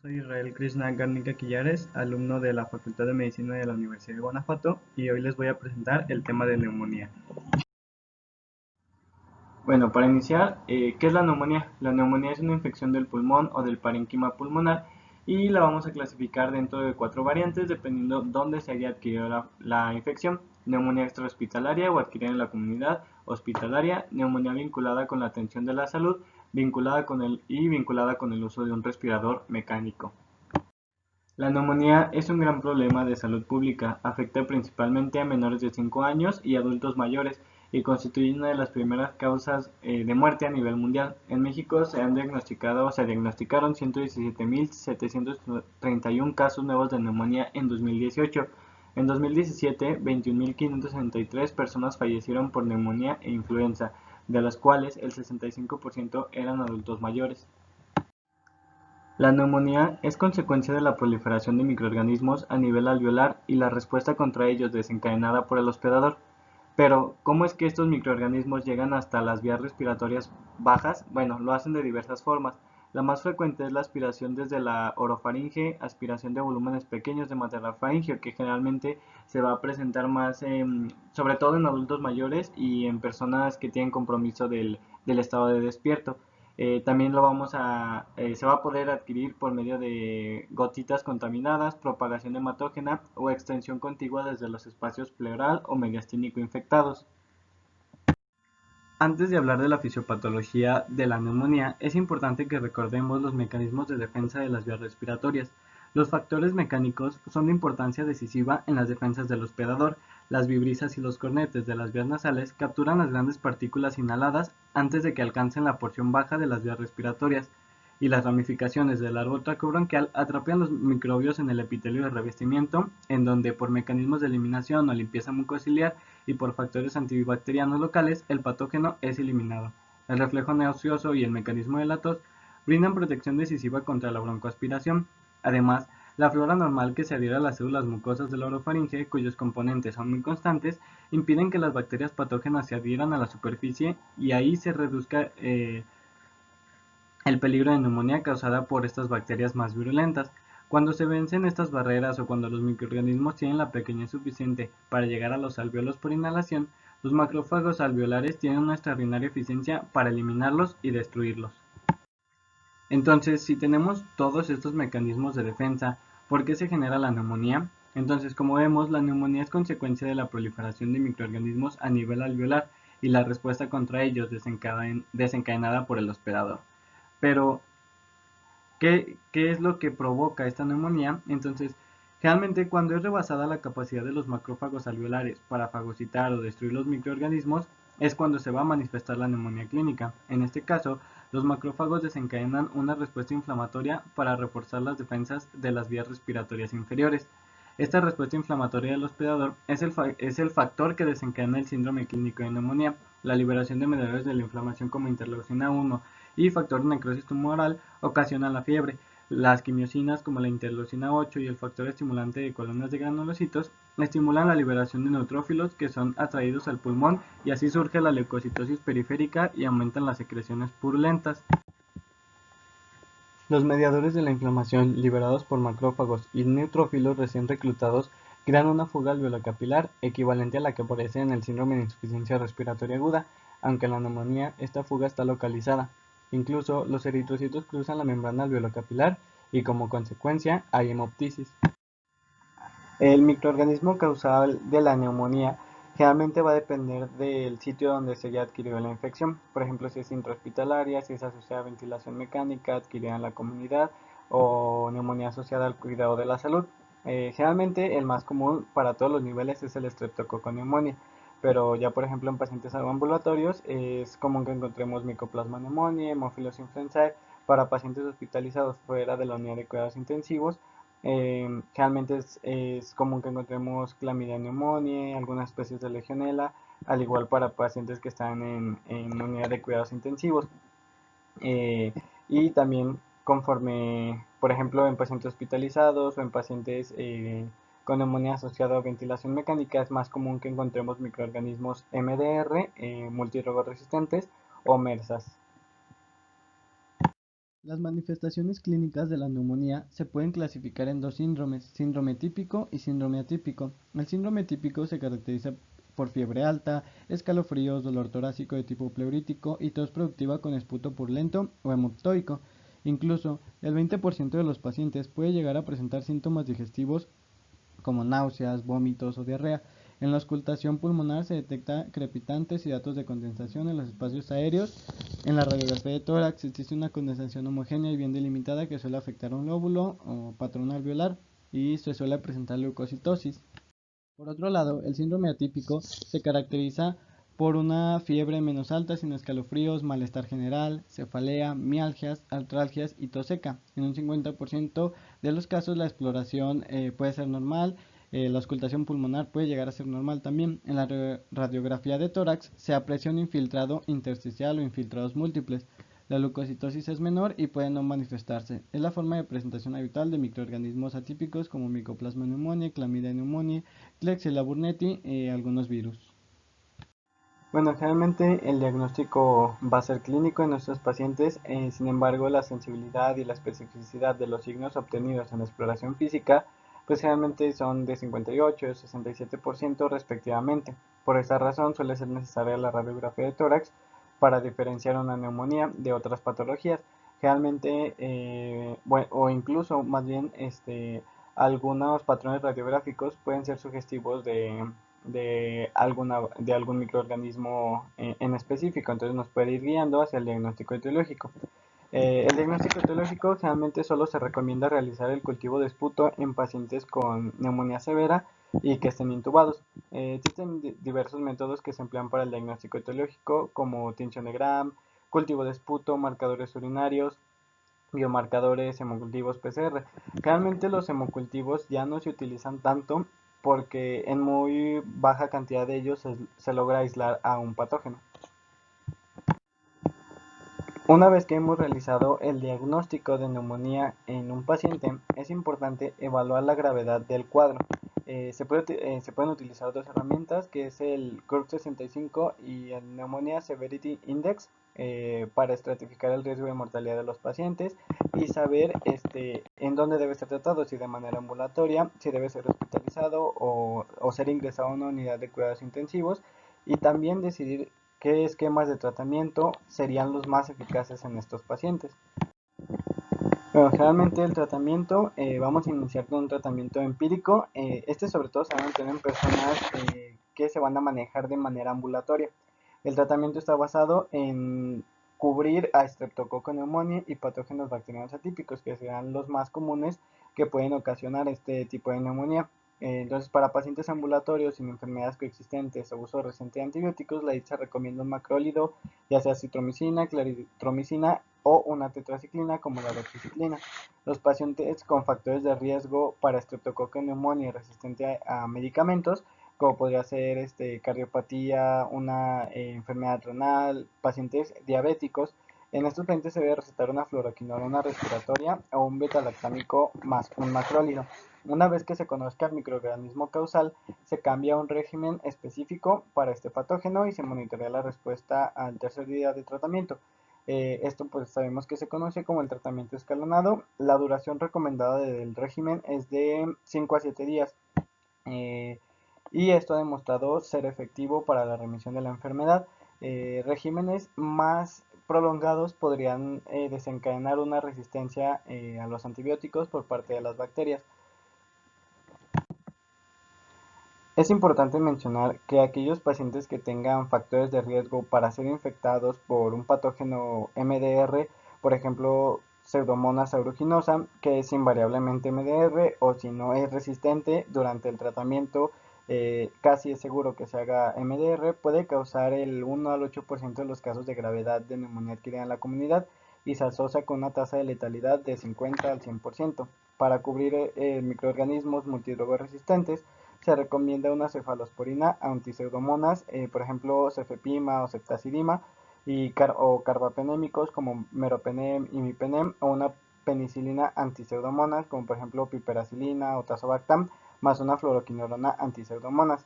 Soy Israel Krishna Garnica Quillares, alumno de la Facultad de Medicina de la Universidad de Guanajuato, y hoy les voy a presentar el tema de neumonía. Bueno, para iniciar, ¿qué es la neumonía? La neumonía es una infección del pulmón o del parénquima pulmonar y la vamos a clasificar dentro de 4 variantes dependiendo dónde se haya adquirido la infección: neumonía extrahospitalaria o adquirida en la comunidad, hospitalaria, neumonía vinculada con la atención de la salud, vinculada con el uso de un respirador mecánico. La neumonía es un gran problema de salud pública, afecta principalmente a menores de 5 años y adultos mayores, y constituye una de las primeras causas de muerte a nivel mundial. En México se diagnosticaron 117.731 casos nuevos de neumonía en 2018. En 2017, 21.563 personas fallecieron por neumonía e influenza, de las cuales el 65% eran adultos mayores. La neumonía es consecuencia de la proliferación de microorganismos a nivel alveolar y la respuesta contra ellos desencadenada por el hospedador. Pero, ¿cómo es que estos microorganismos llegan hasta las vías respiratorias bajas? Bueno, lo hacen de diversas formas. La más frecuente es la aspiración desde la orofaringe, aspiración de volúmenes pequeños de material faríngeo, que generalmente se va a presentar más, sobre todo en adultos mayores y en personas que tienen compromiso del estado de despierto. También se va a poder adquirir por medio de gotitas contaminadas, propagación hematógena o extensión contigua desde los espacios pleural o mediastínico infectados. Antes de hablar de la fisiopatología de la neumonía, es importante que recordemos los mecanismos de defensa de las vías respiratorias. Los factores mecánicos son de importancia decisiva en las defensas del hospedador. Las vibrisas y los cornetes de las vías nasales capturan las grandes partículas inhaladas antes de que alcancen la porción baja de las vías respiratorias, y las ramificaciones del árbol tracobronquial atrapan los microbios en el epitelio de revestimiento, en donde por mecanismos de eliminación o limpieza mucociliar y por factores antibacterianos locales, el patógeno es eliminado. El reflejo nauseoso y el mecanismo de la tos brindan protección decisiva contra la broncoaspiración. Además, la flora normal que se adhiere a las células mucosas de la orofaringe, cuyos componentes son muy constantes, impiden que las bacterias patógenas se adhieran a la superficie y ahí se reduzca el peligro de neumonía causada por estas bacterias más virulentas. Cuando se vencen estas barreras o cuando los microorganismos tienen la pequeñez suficiente para llegar a los alvéolos por inhalación, los macrófagos alveolares tienen una extraordinaria eficiencia para eliminarlos y destruirlos. Entonces, si tenemos todos estos mecanismos de defensa, ¿por qué se genera la neumonía? Entonces, como vemos, la neumonía es consecuencia de la proliferación de microorganismos a nivel alveolar y la respuesta contra ellos desencadenada por el hospedador. Pero, ¿qué es lo que provoca esta neumonía? Entonces, generalmente cuando es rebasada la capacidad de los macrófagos alveolares para fagocitar o destruir los microorganismos, es cuando se va a manifestar la neumonía clínica. En este caso, los macrófagos desencadenan una respuesta inflamatoria para reforzar las defensas de las vías respiratorias inferiores. Esta respuesta inflamatoria del hospedador es el factor que desencadena el síndrome clínico de neumonía. La liberación de mediadores de la inflamación como interleucina 1 y factor de necrosis tumoral ocasionan la fiebre. Las quimiosinas como la interleucina 8 y el factor estimulante de colonias de granulocitos estimulan la liberación de neutrófilos que son atraídos al pulmón, y así surge la leucocitosis periférica y aumentan las secreciones purulentas. Los mediadores de la inflamación liberados por macrófagos y neutrófilos recién reclutados crean una fuga alveolo-capilar equivalente a la que aparece en el síndrome de insuficiencia respiratoria aguda, aunque en la neumonía esta fuga está localizada. Incluso los eritrocitos cruzan la membrana alveolo-capilar y como consecuencia hay hemoptisis. El microorganismo causal de la neumonía generalmente va a depender del sitio donde se haya adquirido la infección. Por ejemplo, si es intrahospitalaria, si es asociada a ventilación mecánica, adquirida en la comunidad, o neumonía asociada al cuidado de la salud. Generalmente el más común para todos los niveles es el Streptococcus pneumoniae, pero ya por ejemplo en pacientes ambulatorios es común que encontremos Mycoplasma pneumoniae, Haemophilus influenzae. Para pacientes hospitalizados fuera de la unidad de cuidados intensivos, generalmente es común que encontremos Chlamydia pneumoniae, algunas especies de Legionella, al igual para pacientes que están en unidad de cuidados intensivos. Y también conforme, por ejemplo, en pacientes hospitalizados o en pacientes con neumonía asociada a ventilación mecánica, es más común que encontremos microorganismos MDR, multirogoresistentes o MERSAS. Las manifestaciones clínicas de la neumonía se pueden clasificar en dos síndromes, síndrome típico y síndrome atípico. El síndrome típico se caracteriza por fiebre alta, escalofríos, dolor torácico de tipo pleurítico y tos productiva con esputo purulento o hemoptoico. Incluso el 20% de los pacientes puede llegar a presentar síntomas digestivos como náuseas, vómitos o diarrea. En la auscultación pulmonar se detecta crepitantes y datos de condensación en los espacios aéreos. En la radiografía de tórax existe una condensación homogénea y bien delimitada que suele afectar a un lóbulo o patrón alveolar y se suele presentar leucocitosis. Por otro lado, el síndrome atípico se caracteriza por una fiebre menos alta sin escalofríos, malestar general, cefalea, mialgias, artralgias y tos seca. En un 50% de los casos la exploración puede ser normal, la auscultación pulmonar puede llegar a ser normal también. En la radiografía de tórax se aprecia un infiltrado intersticial o infiltrados múltiples. La leucocitosis es menor y puede no manifestarse. Es la forma de presentación habitual de microorganismos atípicos como Mycoplasma pneumoniae, Chlamydia pneumoniae, Klebsiella burnetii y algunos virus. Bueno, generalmente el diagnóstico va a ser clínico en nuestros pacientes, sin embargo la sensibilidad y la especificidad de los signos obtenidos en la exploración física pues generalmente son de 58 y 67% respectivamente. Por esa razón suele ser necesaria la radiografía de tórax para diferenciar una neumonía de otras patologías. Generalmente, bueno, o incluso más bien algunos patrones radiográficos pueden ser sugestivos de algún microorganismo en específico, entonces nos puede ir guiando hacia el diagnóstico etiológico. El diagnóstico etiológico generalmente solo se recomienda realizar el cultivo de esputo en pacientes con neumonía severa y que estén intubados. Existen diversos métodos que se emplean para el diagnóstico etiológico como tinción de Gram, cultivo de esputo, marcadores urinarios, biomarcadores, hemocultivos PCR. Realmente los hemocultivos ya no se utilizan tanto porque en muy baja cantidad de ellos se logra aislar a un patógeno. Una vez que hemos realizado el diagnóstico de neumonía en un paciente, es importante evaluar la gravedad del cuadro. Se pueden utilizar dos herramientas, que es el CURB-65 y el Pneumonia Severity Index, para estratificar el riesgo de mortalidad de los pacientes y saber en dónde debe ser tratado, si de manera ambulatoria, si debe ser hospitalizado o ser ingresado a una unidad de cuidados intensivos, y también decidir qué esquemas de tratamiento serían los más eficaces en estos pacientes. Bueno, generalmente el tratamiento, vamos a iniciar con un tratamiento empírico. Sobre todo se van a tener en personas que se van a manejar de manera ambulatoria. El tratamiento está basado en cubrir a Streptococcus pneumoniae y patógenos bacterianos atípicos, que serán los más comunes que pueden ocasionar este tipo de neumonía. Entonces, para pacientes ambulatorios sin enfermedades coexistentes o uso reciente de antibióticos, la ITSA recomienda un macrólido, ya sea citromicina, claritromicina o una tetraciclina como la doxiciclina. Los pacientes con factores de riesgo para Streptococcus pneumoniae resistente a medicamentos, como podría ser cardiopatía, una enfermedad renal, pacientes diabéticos. En estos pacientes se debe recetar una fluoroquinolona respiratoria o un beta-lactámico más un macrólido. Una vez que se conozca el microorganismo causal, se cambia a un régimen específico para este patógeno y se monitorea la respuesta al tercer día de tratamiento. Esto pues sabemos que se conoce como el tratamiento escalonado. La duración recomendada del régimen es de 5 a 7 días. Y esto ha demostrado ser efectivo para la remisión de la enfermedad. Regímenes más prolongados podrían desencadenar una resistencia a los antibióticos por parte de las bacterias. Es importante mencionar que aquellos pacientes que tengan factores de riesgo para ser infectados por un patógeno MDR, por ejemplo, Pseudomonas aeruginosa, que es invariablemente MDR, o si no es resistente durante el tratamiento, casi es seguro que se haga MDR, puede causar el 1 al 8% de los casos de gravedad de neumonía adquirida en la comunidad y se asocia con una tasa de letalidad de 50 al 100%. Para cubrir microorganismos multidrogoresistentes, se recomienda una cefalosporina antipseudomonas, por ejemplo, cefepima o ceftazidima, o carbapenémicos como meropenem y imipenem, o una penicilina antipseudomonas como por ejemplo piperacilina o tazobactam, más una fluoroquinolona antipseudomonas.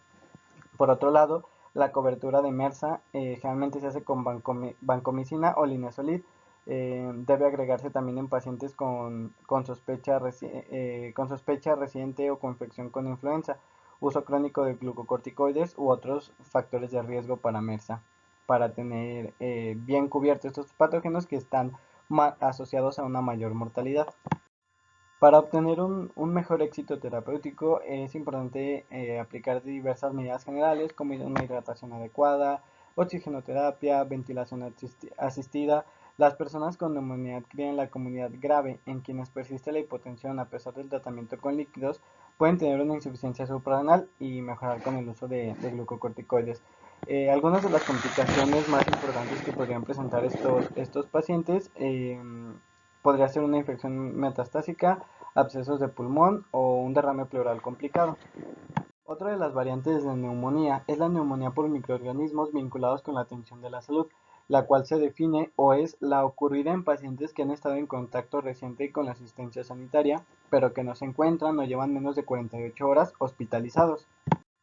Por otro lado, la cobertura de MERSA generalmente se hace con vancomicina o linezolid. Debe agregarse también en pacientes con sospecha reciente o con infección con influenza, uso crónico de glucocorticoides u otros factores de riesgo para MRSA, para tener bien cubiertos estos patógenos que están asociados a una mayor mortalidad. Para obtener un mejor éxito terapéutico es importante aplicar diversas medidas generales como una hidratación adecuada, oxigenoterapia, ventilación asistida. Las personas con neumonía adquieren la comunidad grave en quienes persiste la hipotensión a pesar del tratamiento con líquidos pueden tener una insuficiencia suprarrenal y mejorar con el uso de glucocorticoides. Algunas de las complicaciones más importantes que podrían presentar estos pacientes podría ser una infección metastásica, abscesos de pulmón o un derrame pleural complicado. Otra de las variantes de neumonía es la neumonía por microorganismos vinculados con la atención de la salud, la cual se define o es la ocurrida en pacientes que han estado en contacto reciente con la asistencia sanitaria, pero que no se encuentran o llevan menos de 48 horas hospitalizados.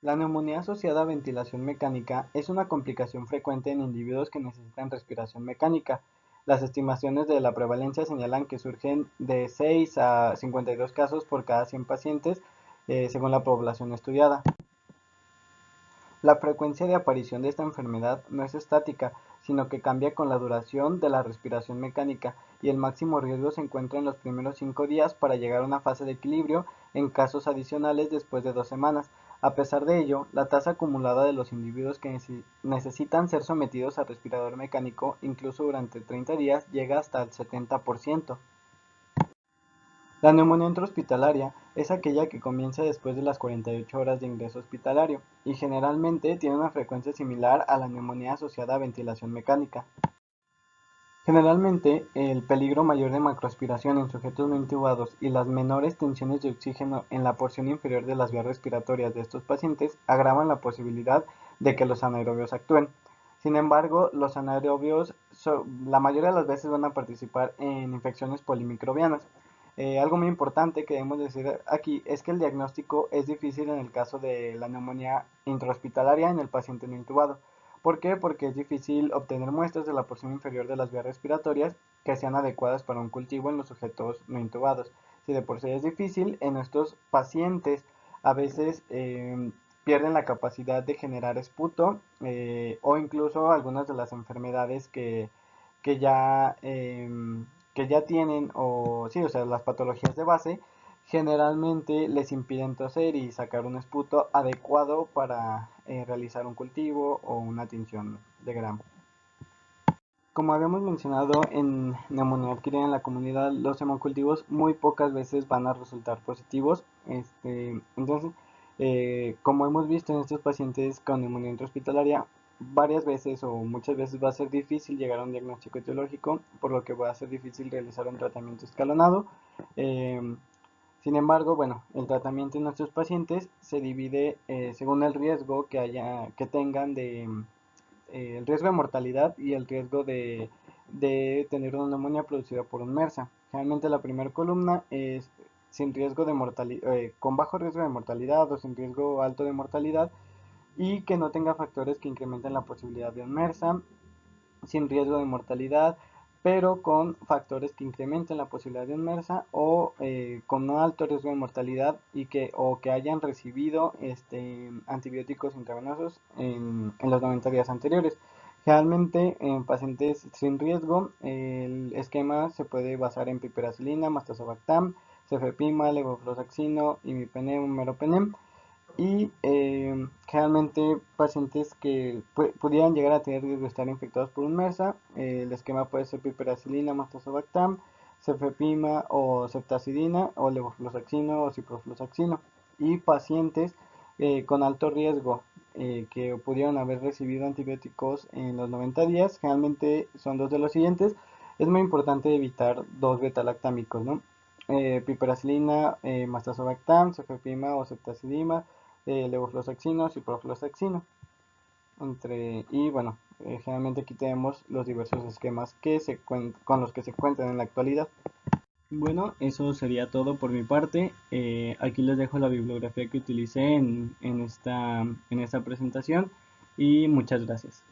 La neumonía asociada a ventilación mecánica es una complicación frecuente en individuos que necesitan respiración mecánica. Las estimaciones de la prevalencia señalan que surgen de 6 a 52 casos por cada 100 pacientes, según la población estudiada. La frecuencia de aparición de esta enfermedad no es estática, sino que cambia con la duración de la respiración mecánica y el máximo riesgo se encuentra en los primeros 5 días para llegar a una fase de equilibrio en casos adicionales después de 2 semanas. A pesar de ello, la tasa acumulada de los individuos que necesitan ser sometidos a respirador mecánico incluso durante 30 días llega hasta el 70%. La neumonía intrahospitalaria es aquella que comienza después de las 48 horas de ingreso hospitalario y generalmente tiene una frecuencia similar a la neumonía asociada a ventilación mecánica. Generalmente, el peligro mayor de macroaspiración en sujetos no intubados y las menores tensiones de oxígeno en la porción inferior de las vías respiratorias de estos pacientes agravan la posibilidad de que los anaerobios actúen. Sin embargo, los anaerobios la mayoría de las veces van a participar en infecciones polimicrobianas. Algo muy importante que debemos decir aquí es que el diagnóstico es difícil en el caso de la neumonía intrahospitalaria en el paciente no intubado. ¿Por qué? Porque es difícil obtener muestras de la porción inferior de las vías respiratorias que sean adecuadas para un cultivo en los sujetos no intubados. Si de por sí es difícil, en estos pacientes a veces pierden la capacidad de generar esputo o incluso algunas de las enfermedades que ya, que ya tienen, o sí, o sea, las patologías de base, generalmente les impiden toser y sacar un esputo adecuado para realizar un cultivo o una tinción de gramo. Como habíamos mencionado en neumonía adquirida en la comunidad, los hemocultivos muy pocas veces van a resultar positivos. Entonces, como hemos visto en estos pacientes con neumonía intrahospitalaria, varias veces o muchas veces va a ser difícil llegar a un diagnóstico etiológico, por lo que va a ser difícil realizar un tratamiento escalonado. Sin embargo, bueno, el tratamiento en nuestros pacientes se divide según el riesgo que tengan de el riesgo de mortalidad y el riesgo de tener una neumonía producida por un MRSA. Generalmente la primera columna es sin riesgo de mortalidad, con bajo riesgo de mortalidad o sin riesgo alto de mortalidad y que no tenga factores que incrementen la posibilidad de un MRSA, sin riesgo de mortalidad, pero con factores que incrementen la posibilidad de un MRSA o con un alto riesgo de mortalidad o que hayan recibido antibióticos intravenosos en los 90 días anteriores. Generalmente en pacientes sin riesgo el esquema se puede basar en piperacilina, martazobactam, cefepima, levofloxacino, imipenem, meropenem y generalmente pacientes que pudieran llegar a tener riesgo de estar infectados por un MRSA, el esquema puede ser piperacilina, martazobactam, cefepima o ceftazidina o levofloxacino o ciprofloxacino y pacientes con alto riesgo que pudieron haber recibido antibióticos en los 90 días, generalmente son dos de los siguientes. Es muy importante evitar dos betalactámicos, ¿no? Piperacilina, martazobactam, cefepima o ceftazidima, levofloxacino, ciprofloxacino. Y bueno, generalmente aquí tenemos los diversos esquemas con los que se cuentan en la actualidad. Bueno, eso sería todo por mi parte. Aquí les dejo la bibliografía que utilicé en esta presentación y muchas gracias.